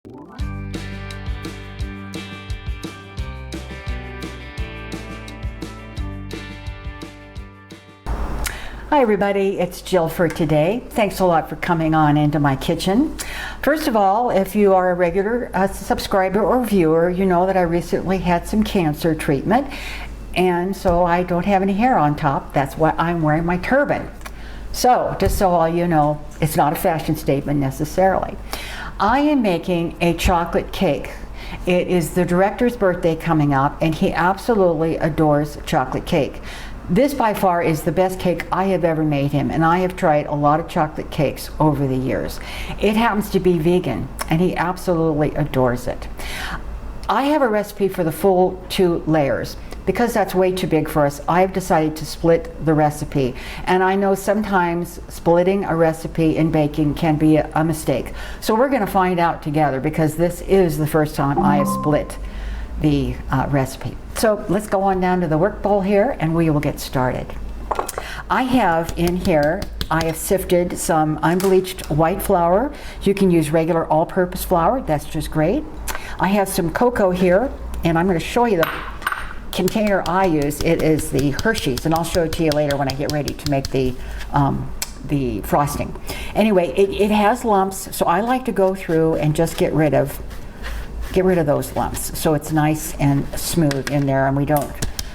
Hi everybody, it's Jill for today. Thanks a lot for coming on into my kitchen. First of all, if you are a regular subscriber or viewer, you know that I recently had some cancer treatment, and so I don't have any hair on top. That's why I'm wearing my turban. So, just so all you know, it's not a fashion statement necessarily. I am making a chocolate cake. It is the director's birthday coming up, and he absolutely adores chocolate cake. This by far is the best cake I have ever made him, and I have tried a lot of chocolate cakes over the years. It happens to be vegan, and he absolutely adores it. I have a recipe for the full 2 layers. Because that's way too big for us, I've decided to split the recipe. And I know sometimes splitting a recipe in baking can be a mistake. So we're going to find out together, because this is the first time I have split the recipe. So let's go on down to the work bowl here and we will get started. I have in here, I have sifted some unbleached white flour. You can use regular all-purpose flour, that's just great. I have some cocoa here, and I'm going to show you the container I use. It is the Hershey's, and I'll show it to you later when I get ready to make the frosting. Anyway, it has lumps, so I like to go through and just get rid of those lumps, so it's nice and smooth in there and we don't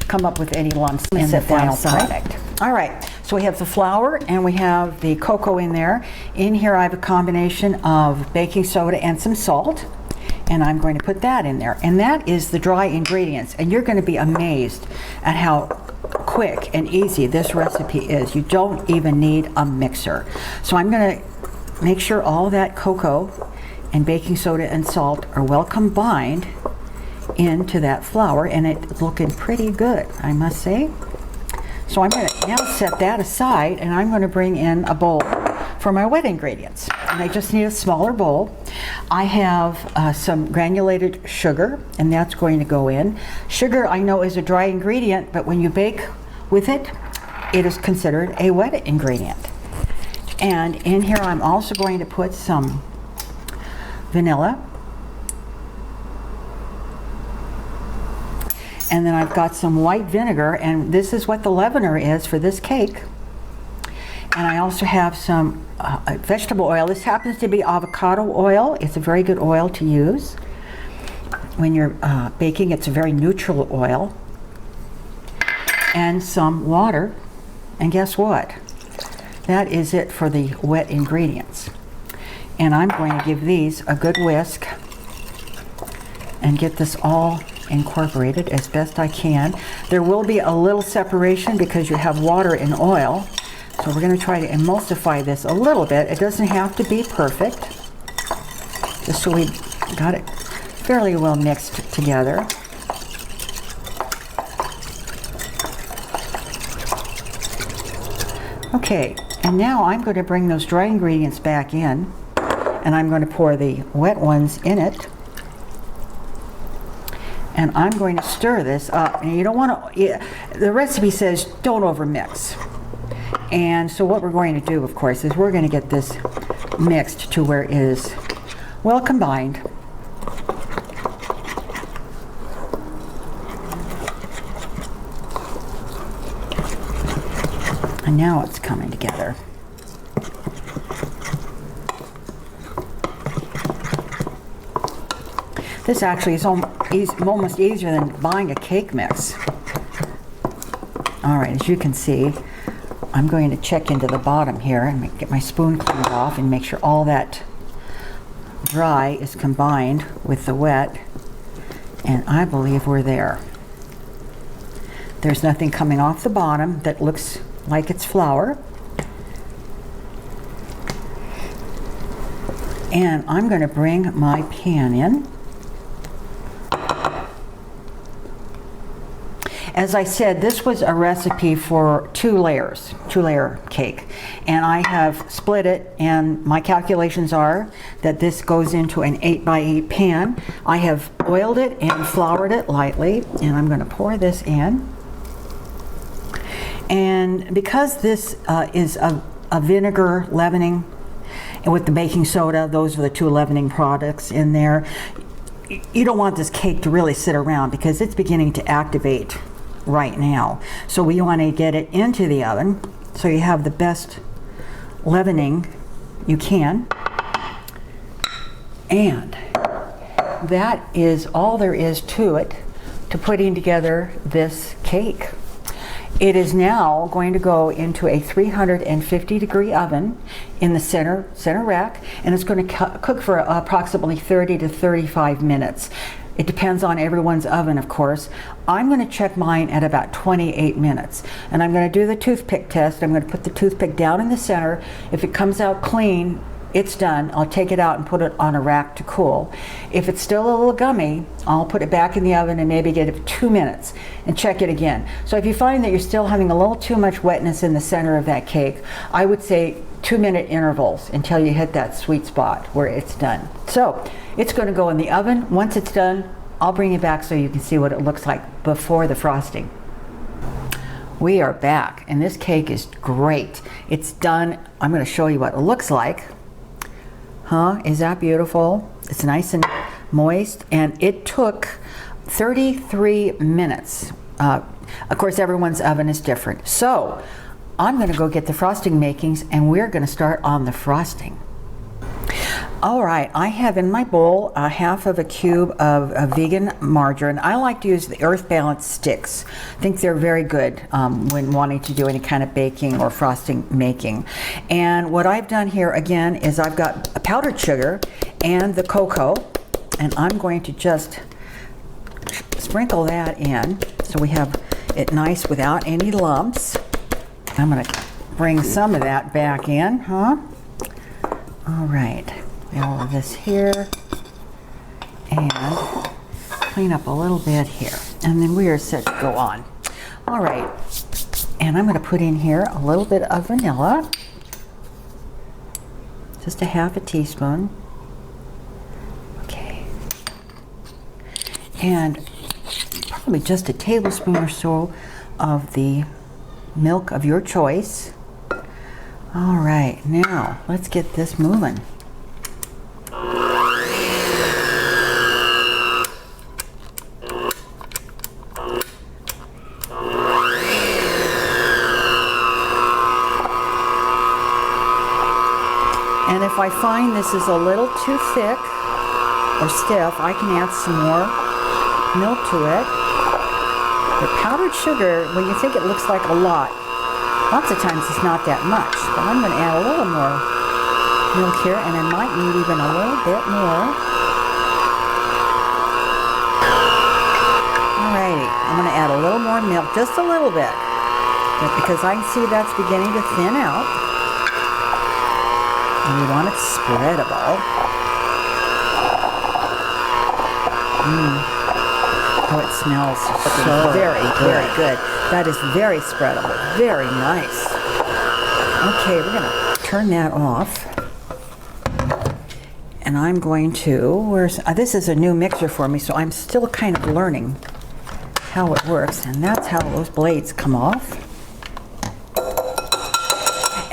come up with any lumps in the final product. All right, so we have the flour and we have the cocoa in there. In here I have a combination of baking soda and some salt, and I'm going to put that in there, and that is the dry ingredients, and you're going to be amazed at how quick and easy this recipe is. You don't even need a mixer. So I'm going to make sure all that cocoa and baking soda and salt are well combined into that flour, and it's looking pretty good, I must say. So I'm going to now set that aside, and I'm going to bring in a bowl for my wet ingredients. And I just need a smaller bowl. I have some granulated sugar, and that's going to go in. Sugar, I know, is a dry ingredient, but when you bake with it, it is considered a wet ingredient. And in here I'm also going to put some vanilla, and then I've got some white vinegar, and this is what the leavener is for this cake. And I also have some vegetable oil. This happens to be avocado oil. It's a very good oil to use when you're baking. It's a very neutral oil. And some water, and guess what? That is it for the wet ingredients. And I'm going to give these a good whisk and get this all incorporated as best I can. There will be a little separation because you have water and oil. So we're going to try to emulsify this a little bit. It doesn't have to be perfect, just so we got it fairly well mixed together. Okay, and now I'm going to bring those dry ingredients back in, and I'm going to pour the wet ones in it, and I'm going to stir this up. And you don't want to, the recipe says don't overmix. And so what we're going to do, of course, is we're going to get this mixed to where it is well combined. And now it's coming together. This actually is almost easier than buying a cake mix. All right, as you can see, I'm going to check into the bottom here and get my spoon cleaned off and make sure all that dry is combined with the wet, and I believe we're there. There's nothing coming off the bottom that looks like it's flour. And I'm going to bring my pan in. As I said, this was a recipe for 2-layer cake, and I have split it, and my calculations are that this goes into an 8x8 pan. I have oiled it and floured it lightly, and I'm going to pour this in. And because this is a vinegar leavening, And with the baking soda, those are the 2 leavening products in there. You don't want this cake to really sit around because it's beginning to activate right now. So we want to get it into the oven so you have the best leavening you can. And that is all there is to it, to putting together this cake. It is now going to go into a 350-degree oven in the center rack, and it's going to cook for approximately 30 to 35 minutes. It depends on everyone's oven, of course. I'm going to check mine at about 28 minutes, and I'm going to do the toothpick test. I'm going to put the toothpick down in the center. If it comes out clean, it's done. I'll take it out and put it on a rack to cool. If it's still a little gummy, I'll put it back in the oven and maybe give it 2 minutes and check it again. So if you find that you're still having a little too much wetness in the center of that cake, I would say 2-minute intervals until you hit that sweet spot where it's done. So it's going to go in the oven. Once it's done, I'll bring it back so you can see what it looks like before the frosting. We are back, and this cake is great. It's done. I'm going to show you what it looks like. Huh? Is that beautiful? It's nice and moist, and it took 33 minutes. Of course, everyone's oven is different. So I'm going to go get the frosting makings, and we're going to start on the frosting. All right, I have in my bowl a half of a cube of vegan margarine. I like to use the Earth Balance sticks. I think they're very good when wanting to do any kind of baking or frosting making. And what I've done here again is I've got a powdered sugar and the cocoa, and I'm going to just sprinkle that in so we have it nice without any lumps. I'm going to bring some of that back in, huh? All right. All of this here, and clean up a little bit here, and then we are set to go on. All right, and I'm going to put in here a little bit of vanilla, just a half a teaspoon. Okay, and probably just a tablespoon or so of the milk of your choice. All right, now let's get this moving. And if I find this is a little too thick or stiff, I can add some more milk to it. The powdered sugar, when you think it looks like a lot, lots of times it's not that much. But I'm going to add a little more milk here, and I might need even a little bit more. Alrighty, I'm going to add a little more milk, just a little bit, because I can see that's beginning to thin out. And we want it spreadable. Oh, it smells so very, very good. That is very spreadable. Very nice. Okay, we're going to turn that off. And I'm going to, this is a new mixer for me, so I'm still kind of learning how it works. And that's how those blades come off.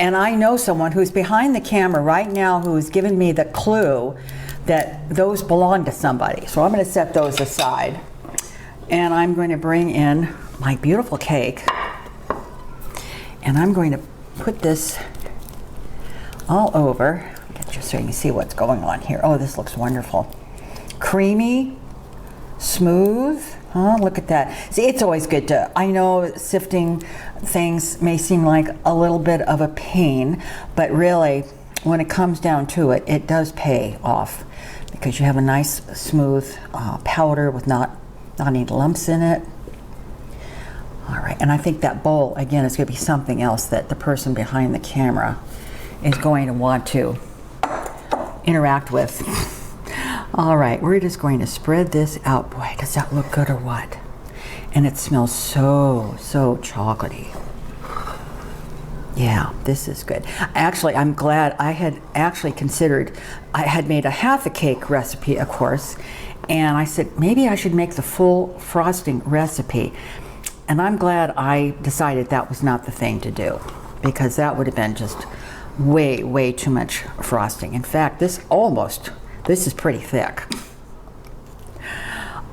And I know someone who's behind the camera right now who's given me the clue that those belong to somebody. So I'm going to set those aside. And I'm going to bring in my beautiful cake. And I'm going to put this all over. Get you so you can see what's going on here. Oh, this looks wonderful. Creamy, smooth. Huh? Look at that. See, it's always good to, I know sifting things may seem like a little bit of a pain, but really, when it comes down to it, it does pay off because you have a nice, smooth powder with not any lumps in it. All right, and I think that bowl, again, is going to be something else that the person behind the camera is going to want to interact with. All right, we're just going to spread this out. Boy, does that look good or what? And it smells so chocolatey. Yeah, this is good. Actually, I'm glad I had actually considered, I had made a half a cake recipe, of course, and I said, maybe I should make the full frosting recipe. And I'm glad I decided that was not the thing to do, because that would have been just way, way too much frosting. In fact, this is pretty thick.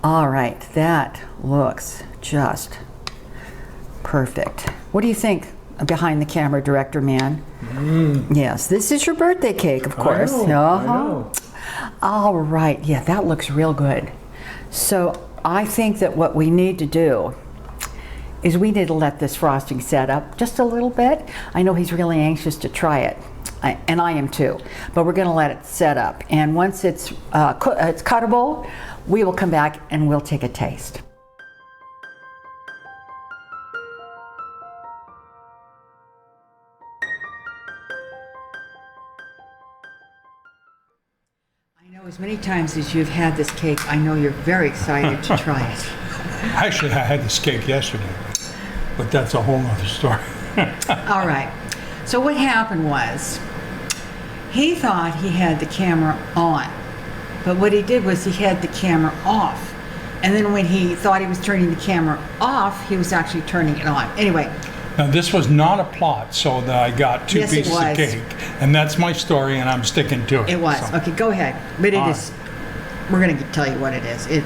All right, that looks just perfect. What do you think, behind the camera director man? Yes, this is your birthday cake, of course. I know. All right, yeah, that looks real good. So I think that what we need to do is we need to let this frosting set up just a little bit. I know he's really anxious to try it, and I am too, but we're gonna let it set up. And once it's cuttable, we will come back and we'll take a taste. I know as many times as you've had this cake, I know you're very excited to try it. Actually, I had this cake yesterday, but that's a whole other story. All right. So what happened was, he thought he had the camera on, but what he did was he had the camera off. And then when he thought he was turning the camera off, he was actually turning it on. Anyway. Now, this was not a plot, so that I got two pieces of cake. And that's my story, and I'm sticking to it. It was. So. Okay, go ahead. But it is, we're going to tell you what it is. It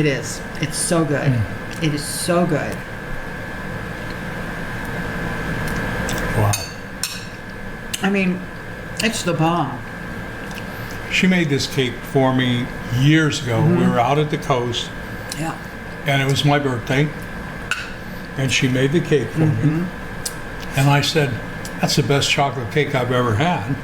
is. It's so good. It is so good. Wow. I mean, it's the bomb. She made this cake for me years ago. We were out at the coast. Yeah. And it was my birthday. And she made the cake for me. And I said, that's the best chocolate cake I've ever had.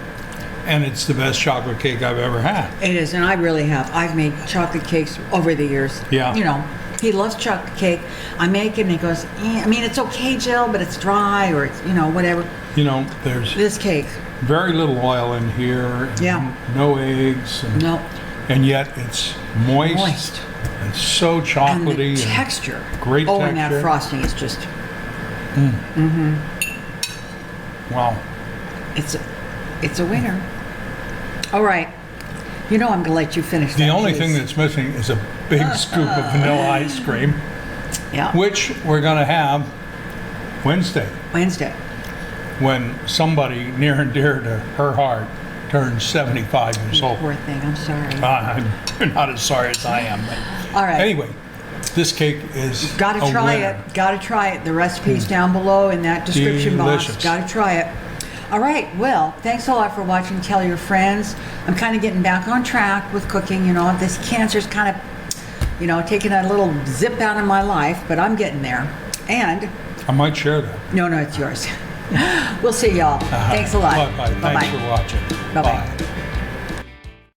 And it's the best chocolate cake I've ever had. It is, and I really have. I've made chocolate cakes over the years. Yeah. You know, he loves chocolate cake. I make it and he goes, I mean, it's okay, Jill, but it's dry or it's, you know, whatever. You know, there's this cake. Very little oil in here. And yeah. No eggs. And, no. And yet it's moist. It's so chocolatey. And the texture. Great texture. And that frosting is just. Wow. It's a winner. All right. You know I'm going to let you finish that. The only thing that's missing is a big scoop of vanilla ice cream. Yeah. Which we're going to have Wednesday. When somebody near and dear to her heart turns 75 years old. Poor thing. I'm sorry. I'm not as sorry as I am. But all right. Anyway, this cake is Got to try it. Got to try it. The recipe's down below in that description box. Got to try it. All right, well, thanks a lot for watching. Tell your friends. I'm kind of getting back on track with cooking. You know, this cancer's kind of, you know, taking a little zip out of my life, but I'm getting there. And I might share that. No, it's yours. We'll see y'all. Thanks a lot. Bye-bye. Thanks for watching. Bye-bye.